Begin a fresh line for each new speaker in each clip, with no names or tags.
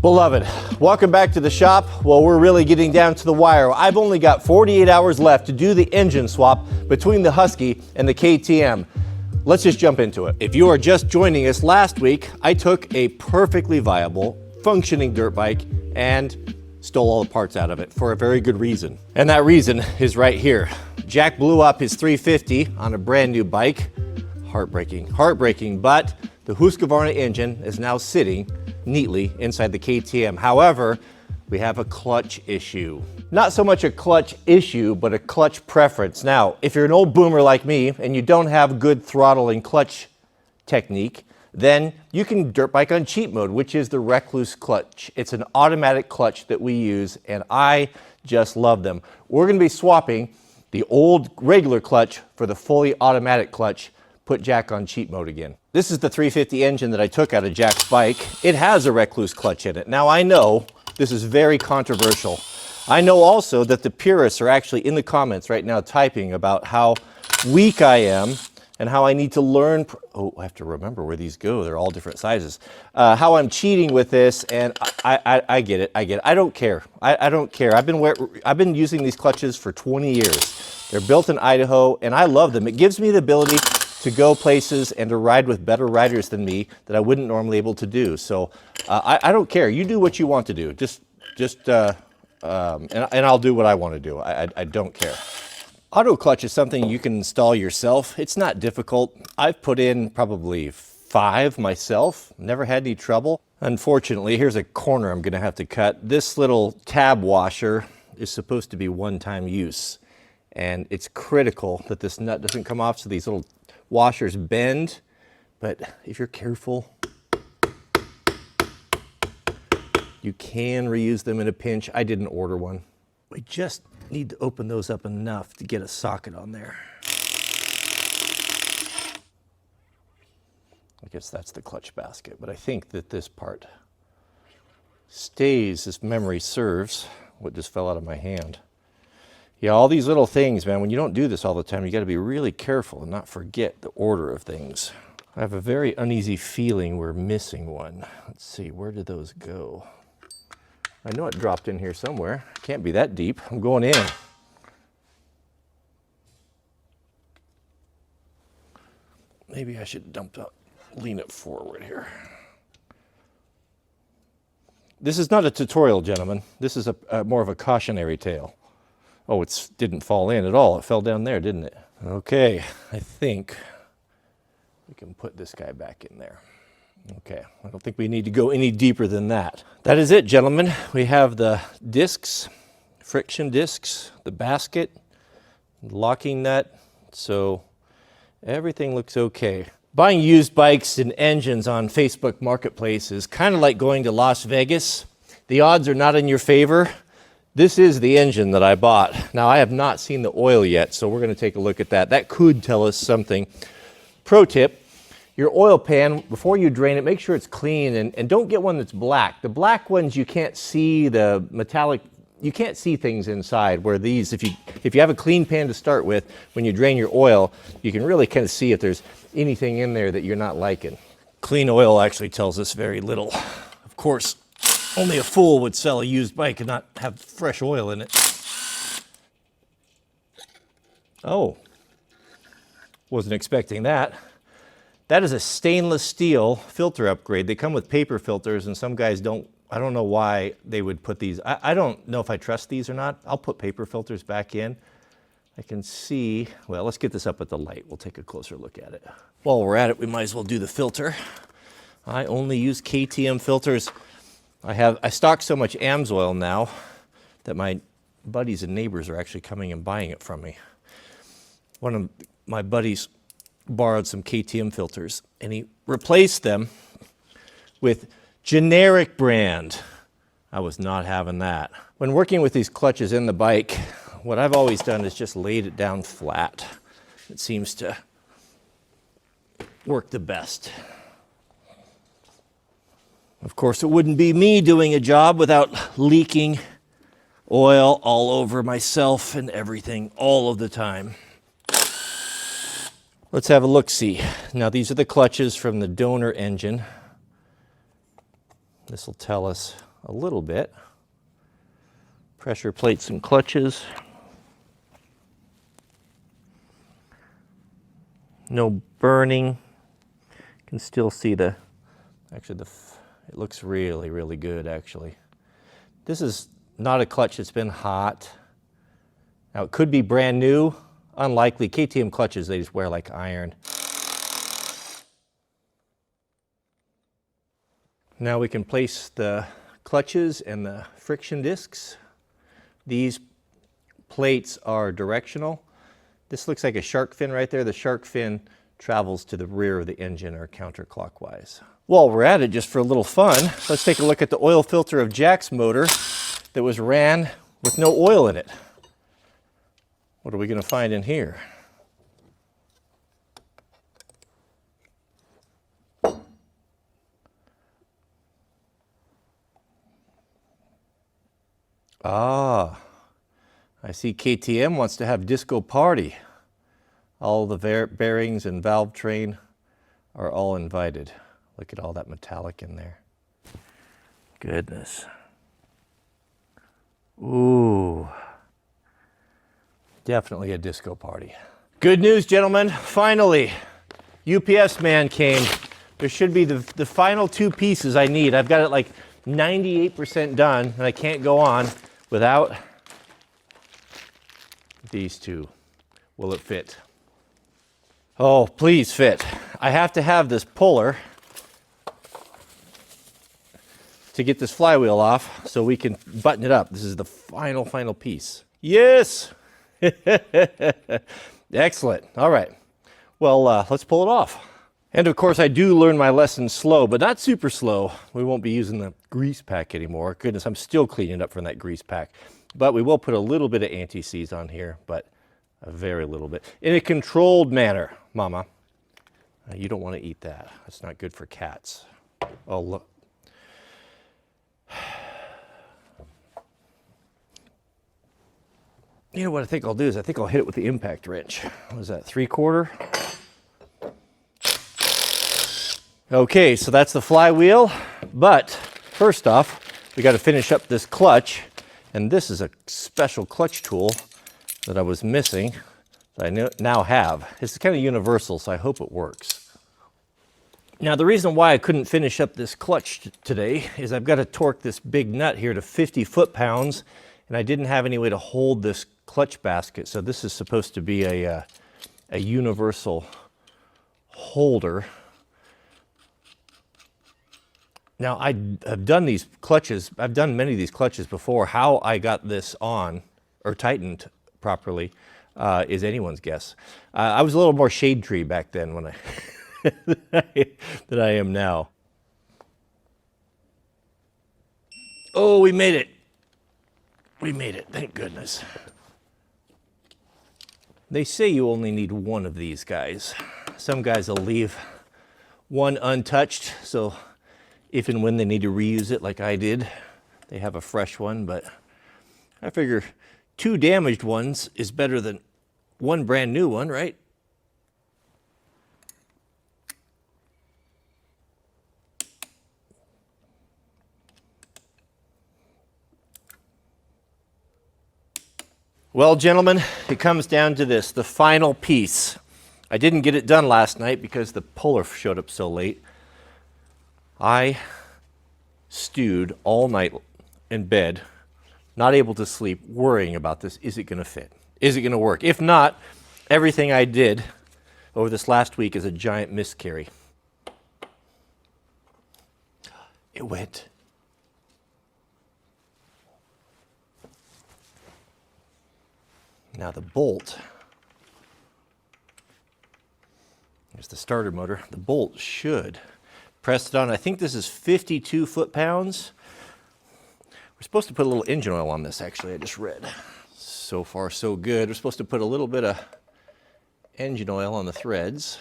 Beloved, welcome back to the shop. Well, we're really getting down to the wire. I've only got 48 hours left to do the engine swap between the Husky and the KTM. Let's just jump into it. If you are just joining us, last week I took a perfectly viable, functioning dirt bike and stole all the parts out of it for a very good reason. And that reason is right here. Jack blew up his 350 on a brand new bike. Heartbreaking, but the Husqvarna engine is now sitting neatly inside the KTM. However, we have a clutch issue. Not so much a clutch issue, but a clutch preference. Now, if you're an old boomer like me and you don't have good throttle and clutch technique, then you can dirt bike on cheat mode, which is the Rekluse clutch. It's an automatic clutch that we use, and I just love them. We're gonna be swapping the old regular clutch for the fully automatic clutch, put Jack on cheat mode again. This is the 350 engine that I took out of Jack's bike. It has a Rekluse clutch in it. Now I know this is very controversial. I know also that the purists are actually in the comments right now typing about how weak I am and how I need to learn. Oh, I have to remember where these go. They're all different sizes. How I'm cheating with this, and I get it. I don't care. I don't care. I've been using these clutches for 20 years. They're built in Idaho, and I love them. It gives me the ability to go places and to ride with better riders than me that I wouldn't normally able to do. So I don't care. You do what you want to do. And I'll do what I want to do. I don't care. Auto clutch is something you can install yourself. It's not difficult. I've put in probably 5 myself, never had any trouble. Unfortunately, here's a corner I'm gonna have to cut. This little tab washer is supposed to be one-time use, and it's critical that this nut doesn't come off, so these little washers bend, but if you're careful, you can reuse them in a pinch. I didn't order one. We just need to open those up enough to get a socket on there. I guess that's the clutch basket, but I think that this part stays as memory serves. What just fell out of my hand. Yeah, all these little things, man, when you don't do this all the time, you got to be really careful and not forget the order of things. I have a very uneasy feeling we're missing one. Let's see, where did those go? I know it dropped in here somewhere. Can't be that deep. I'm going in. Maybe I should lean it forward here. This is not a tutorial, gentlemen. This is more of a cautionary tale. Oh, it didn't fall in at all. It fell down there, didn't it? Okay, I think we can put this guy back in there. Okay, I don't think we need to go any deeper than that. That is it, gentlemen. We have the discs, friction discs, the basket, locking nut, so everything looks okay. Buying used bikes and engines on Facebook Marketplace is kind of like going to Las Vegas. The odds are not in your favor. This is the engine that I bought. Now, I have not seen the oil yet, so we're going to take a look at that. That could tell us something. Pro tip. Your oil pan, before you drain it, make sure it's clean and don't get one that's black. The black ones, you can't see the metallic, you can't see things inside, where these, if you have a clean pan to start with, when you drain your oil, you can really kind of see if there's anything in there that you're not liking. Clean oil actually tells us very little. Of course, only a fool would sell a used bike and not have fresh oil in it. Oh, wasn't expecting that. That is a stainless steel filter upgrade. They come with paper filters, and some guys don't, I don't know why they would put these. I don't know if I trust these or not. I'll put paper filters back in. I can see, well, let's get this up at the light. We'll take a closer look at it. While we're at it, we might as well do the filter. I only use KTM filters. I stock so much AMSOIL now that my buddies and neighbors are actually coming and buying it from me. One of my buddies borrowed some KTM filters and he replaced them with generic brand. I was not having that. When working with these clutches in the bike, what I've always done is just laid it down flat. It seems to work the best. Of course, it wouldn't be me doing a job without leaking oil all over myself and everything all of the time. Let's have a look-see. Now, these are the clutches from the donor engine. This will tell us a little bit. Pressure plates and clutches. No burning. You can still see it looks really, really good actually. This is not a clutch that's been hot. Now it could be brand new, unlikely. KTM clutches, they just wear like iron. Now we can place the clutches and the friction discs. These plates are directional. This looks like a shark fin right there. The shark fin travels to the rear of the engine or counterclockwise. While we're at it, just for a little fun, let's take a look at the oil filter of Jack's motor that was ran with no oil in it. What are we going to find in here? Ah, I see KTM wants to have disco party. All the bearings and valve train are all invited. Look at all that metallic in there. Goodness. Ooh. Definitely a disco party. Good news, gentlemen. Finally, UPS man came. There should be the final two pieces I need. I've got it like 98% done, and I can't go on without these two. Will it fit? Oh, please fit. I have to have this puller to get this flywheel off so we can button it up. This is the final piece. Yes! Excellent. All right. Well, let's pull it off. And of course, I do learn my lessons slow, but not super slow. We won't be using the grease pack anymore. Goodness, I'm still cleaning up from that grease pack. But we will put a little bit of anti-seize on here, but a very little bit. In a controlled manner, Mama. You don't want to eat that. That's not good for cats. Oh, look. You know what I think I'll do is I think I'll hit it with the impact wrench. What is that, 3/4? Okay, so that's the flywheel. But first off, we got to finish up this clutch. And this is a special clutch tool that I was missing that I now have. It's kind of universal, so I hope it works. Now, the reason why I couldn't finish up this clutch today is I've got to torque this big nut here to 50 foot-pounds, and I didn't have any way to hold this clutch basket, so this is supposed to be a universal holder. Now, I've done these clutches, I've done many of these clutches before. How I got this on, or tightened properly, is anyone's guess. I was a little more shade tree back then when than I am now. Oh, we made it. We made it, thank goodness. They say you only need one of these guys. Some guys will leave one untouched, so if and when they need to reuse it like I did, they have a fresh one, but I figure 2 damaged ones is better than 1 brand new one, right? Well, gentlemen, it comes down to this, the final piece. I didn't get it done last night because the puller showed up so late. I stewed all night in bed, not able to sleep, worrying about this. Is it going to fit? Is it going to work? If not, everything I did over this last week is a giant miscarry. It went. Now the bolt, there's the starter motor. The bolt should press it on. I think this is 52 foot-pounds. We're supposed to put a little engine oil on this, actually, I just read. So far, so good. We're supposed to put a little bit of engine oil on the threads.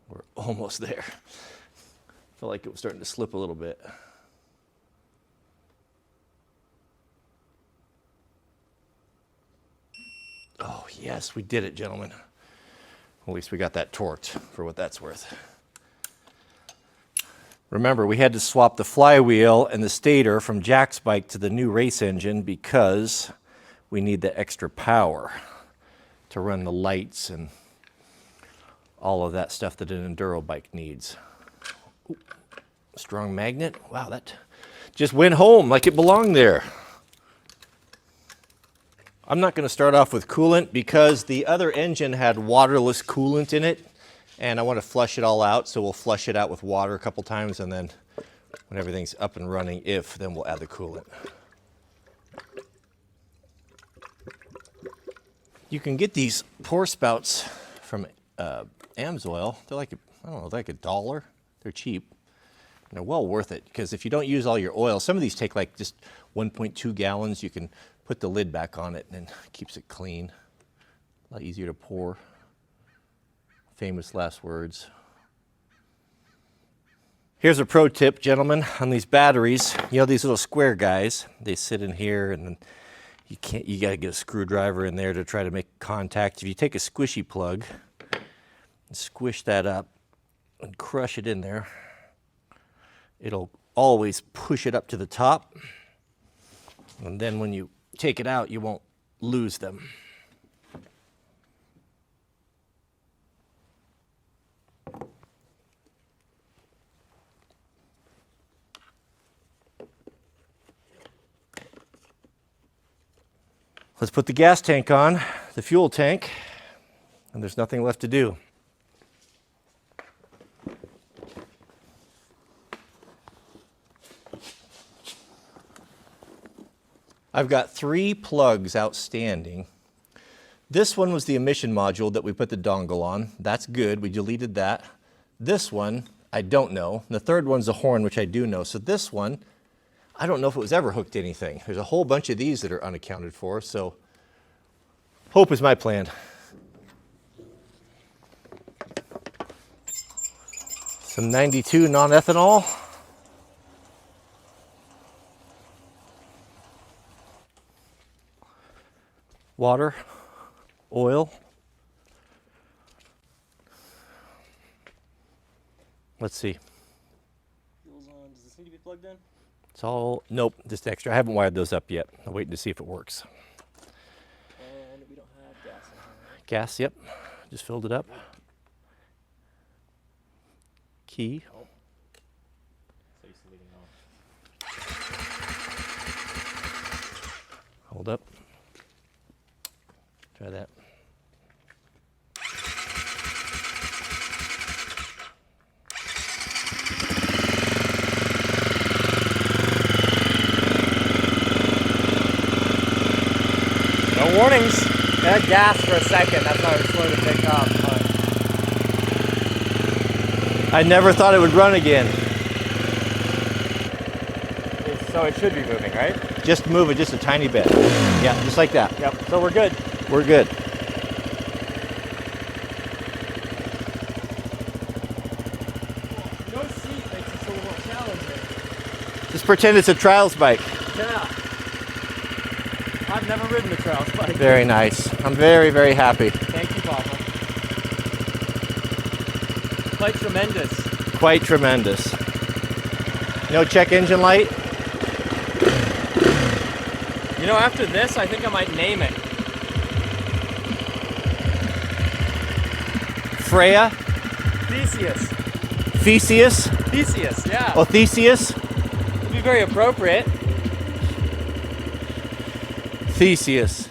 We're almost there. Felt like it was starting to slip a little bit. Oh, yes, we did it, gentlemen. At least we got that torqued for what that's worth. Remember, we had to swap the flywheel and the stator from Jack's bike to the new race engine because we need the extra power to run the lights and all of that stuff that an enduro bike needs. Ooh, strong magnet. Wow, that just went home like it belonged there. I'm not going to start off with coolant because the other engine had waterless coolant in it, and I want to flush it all out, so we'll flush it out with water a couple times, and then when everything's up and running, then we'll add the coolant. You can get these pour spouts from Amsoil. They're like, I don't know, like $1. They're cheap. And they're well worth it because if you don't use all your oil, some of these take like just 1.2 gallons. You can put the lid back on it and it keeps it clean. A lot easier to pour. Famous last words. Here's a pro tip, gentlemen, on these batteries. You know these little square guys, they sit in here and then you gotta get a screwdriver in there to try to make contact. If you take a squishy plug and squish that up and crush it in there, it'll always push it up to the top. And then when you take it out, you won't lose them. Let's put the gas tank on, the fuel tank, and there's nothing left to do. I've got 3 plugs outstanding. This one was the emission module that we put the dongle on. That's good, we deleted that. This one, I don't know. The third one's the horn, which I do know. So this one, I don't know if it was ever hooked to anything. There's a whole bunch of these that are unaccounted for, so hope is my plan. Some 92 non-ethanol. Water, oil. Let's see.
Fuel's on. Does this need to be plugged in?
It's all, nope, just extra. I haven't wired those up yet. I'm waiting to see if it works.
And we don't have gas in here, right?
Gas, yep. Just filled it up. Key.
Oh. So you're still leaving on.
Hold up. Try that.
No warnings. It had gas for a second. That's why it was slow to pick up. But
I never thought it would run again.
so it should be moving, right?
Just move it just a tiny bit. Yeah, just like that.
Yep. So we're good.
We're good.
No seat makes it a little more challenging.
Just pretend it's a trials bike.
Yeah. I've never ridden a trials bike.
Very nice. I'm very, very happy.
Thank you, Papa. Quite tremendous.
Quite tremendous. No check engine light?
You know, after this, I think I might name it.
Freya?
Theseus.
Theseus?
Theseus, yeah.
Oh, Theseus?
It'd be very appropriate.
Theseus.